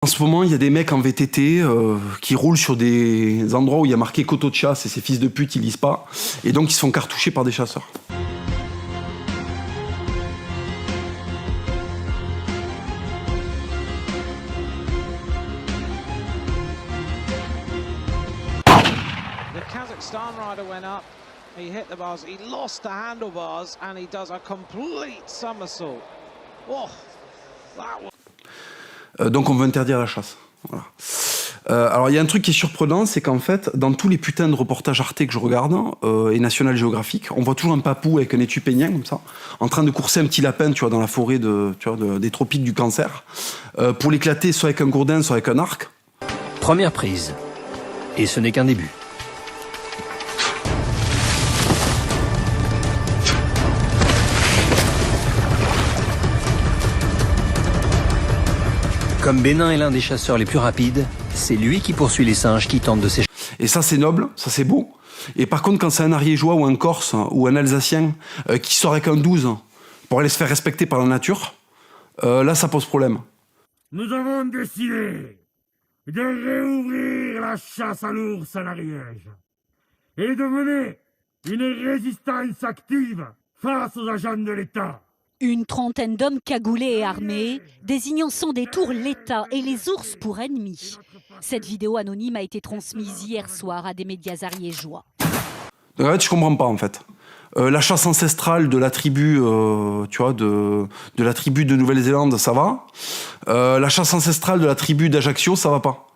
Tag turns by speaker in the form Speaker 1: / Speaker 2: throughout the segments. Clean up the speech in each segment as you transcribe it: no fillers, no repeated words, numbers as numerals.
Speaker 1: En ce moment, il y a des mecs en VTT qui roulent sur des endroits où il y a marqué coteau de chasse et ces fils de pute, ils lisent pas. Et donc, ils se font cartoucher par des chasseurs.
Speaker 2: The Kazakhstan rider went up, he hit the bars, he lost the handlebars and he does a complete somersault. Oh, that was...
Speaker 1: Donc on veut interdire la chasse. Voilà. Alors il y a un truc qui est surprenant, c'est qu'en fait, dans tous les putains de reportages Arte que je regarde, et National Geographic, on voit toujours un papou avec un étui peignien, comme ça, en train de courser un petit lapin, tu vois, dans la forêt des tropiques du Cancer, pour l'éclater soit avec un gourdin, soit avec un arc.
Speaker 3: Première prise. Et ce n'est qu'un début. Comme Bénin est l'un des chasseurs les plus rapides, c'est lui qui poursuit les singes qui tentent de s'échapper.
Speaker 1: Et ça, c'est noble, ça, c'est beau. Et par contre, quand c'est un Ariégeois ou un Corse ou un Alsacien qui sort avec un 12 pour aller se faire respecter par la nature, là, ça pose problème.
Speaker 4: Nous avons décidé de réouvrir la chasse à l'ours en Ariège et de mener une résistance active face aux agents de l'État.
Speaker 5: Une trentaine d'hommes cagoulés et armés, désignant sans détour l'État et les ours pour ennemis. Cette vidéo anonyme a été transmise hier soir à des médias ariégeois.
Speaker 1: Donc en fait, je comprends pas en fait. La chasse ancestrale de la tribu, tu vois, de la tribu de Nouvelle-Zélande, ça va. La chasse ancestrale de la tribu d'Ajaccio, ça va pas.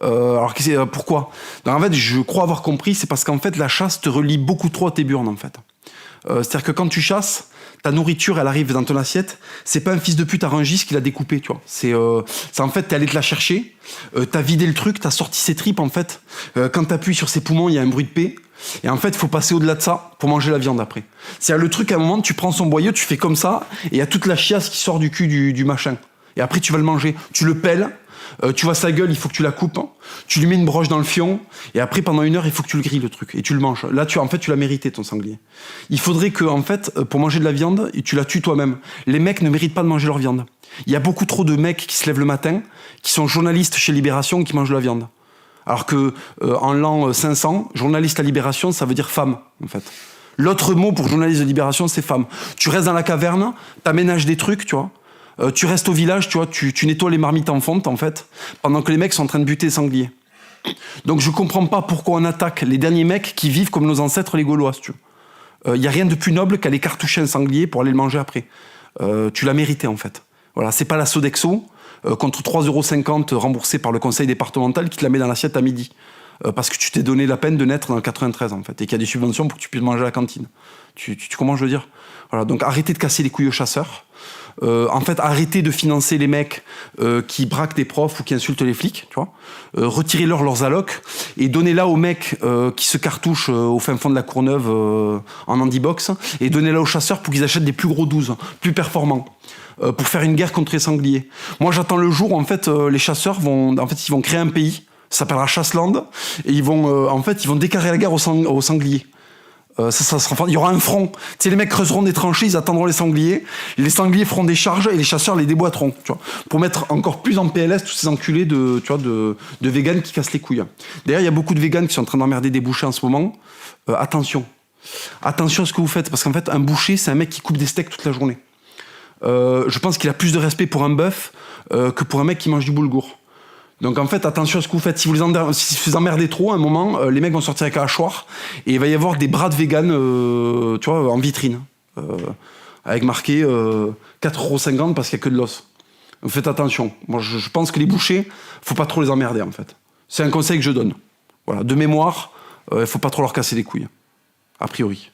Speaker 1: Alors pourquoi? Donc en fait, je crois avoir compris, c'est parce qu'en fait, la chasse te relie beaucoup trop à tes burnes en fait. C'est-à-dire que quand tu chasses, ta nourriture, elle arrive dans ton assiette. C'est pas un fils de pute à Rungis qui l'a découpé, tu vois. C'est en fait, t'es allé te la chercher, t'as vidé le truc, t'as sorti ses tripes, en fait. Quand t'appuies sur ses poumons, il y a un bruit de paix. Et en fait, il faut passer au-delà de ça pour manger la viande après. C'est-à-dire le truc, à un moment, tu prends son boyau, tu fais comme ça, et il y a toute la chiasse qui sort du cul du machin. Et après, tu vas le manger. Tu le pelles, tu vois sa gueule, il faut que tu la coupes. Hein. Tu lui mets une broche dans le fion, et après, pendant 1 heure, il faut que tu le grilles, le truc. Et tu le manges. Là, en fait, tu l'as mérité, ton sanglier. Il faudrait que, en fait, pour manger de la viande, tu la tues toi-même. Les mecs ne méritent pas de manger leur viande. Il y a beaucoup trop de mecs qui se lèvent le matin, qui sont journalistes chez Libération, qui mangent de la viande. Alors que, en l'an 500, journaliste à Libération, ça veut dire femme, en fait. L'autre mot pour journaliste de Libération, c'est femme. Tu restes dans la caverne, t'aménages des trucs, tu vois. Tu restes au village, tu vois, tu nettoies les marmites en fonte, en fait, pendant que les mecs sont en train de buter les sangliers. Donc je comprends pas pourquoi on attaque les derniers mecs qui vivent comme nos ancêtres les Gaulois, si tu veux. Y a rien de plus noble qu'aller cartoucher un sanglier pour aller le manger après. Tu l'as mérité, en fait. Voilà, c'est pas la Sodexo, contre 3,50 € remboursés par le conseil départemental qui te la met dans l'assiette à midi. Parce que tu t'es donné la peine de naître dans le 93, en fait, et qu'il y a des subventions pour que tu puisses manger à la cantine. Tu comprends, je veux dire? Voilà, donc arrêtez de casser les couilles aux chasseurs. En fait, arrêtez de financer les mecs qui braquent des profs ou qui insultent les flics, tu vois. Retirez-leur leurs allocs et donnez-la aux mecs qui se cartouchent au fin fond de la Courneuve en handibox et donnez-la aux chasseurs pour qu'ils achètent des plus gros 12, plus performants. Pour faire une guerre contre les sangliers. Moi, j'attends le jour où, en fait, les chasseurs vont créer un pays, ça s'appellera Chasseland, et ils vont déclarer la guerre aux sangliers. Il y aura un front. Tu sais, les mecs creuseront des tranchées, ils attendront les sangliers feront des charges et les chasseurs les déboîteront, tu vois, pour mettre encore plus en PLS tous ces enculés de véganes qui cassent les couilles. D'ailleurs, il y a beaucoup de véganes qui sont en train d'emmerder des bouchers en ce moment. Attention à ce que vous faites, parce qu'en fait, un boucher, c'est un mec qui coupe des steaks toute la journée. Je pense qu'il a plus de respect pour un bœuf que pour un mec qui mange du boulgour. Donc en fait, attention à ce que vous faites. Si vous les emmerdez trop, à un moment, les mecs vont sortir avec un hachoir et il va y avoir des bras de vegan, tu vois, en vitrine, avec marqué 4,50 € parce qu'il n'y a que de l'os. Donc faites attention. Moi, je pense que les bouchers, faut pas trop les emmerder, en fait. C'est un conseil que je donne. Voilà, de mémoire, il faut pas trop leur casser les couilles, a priori.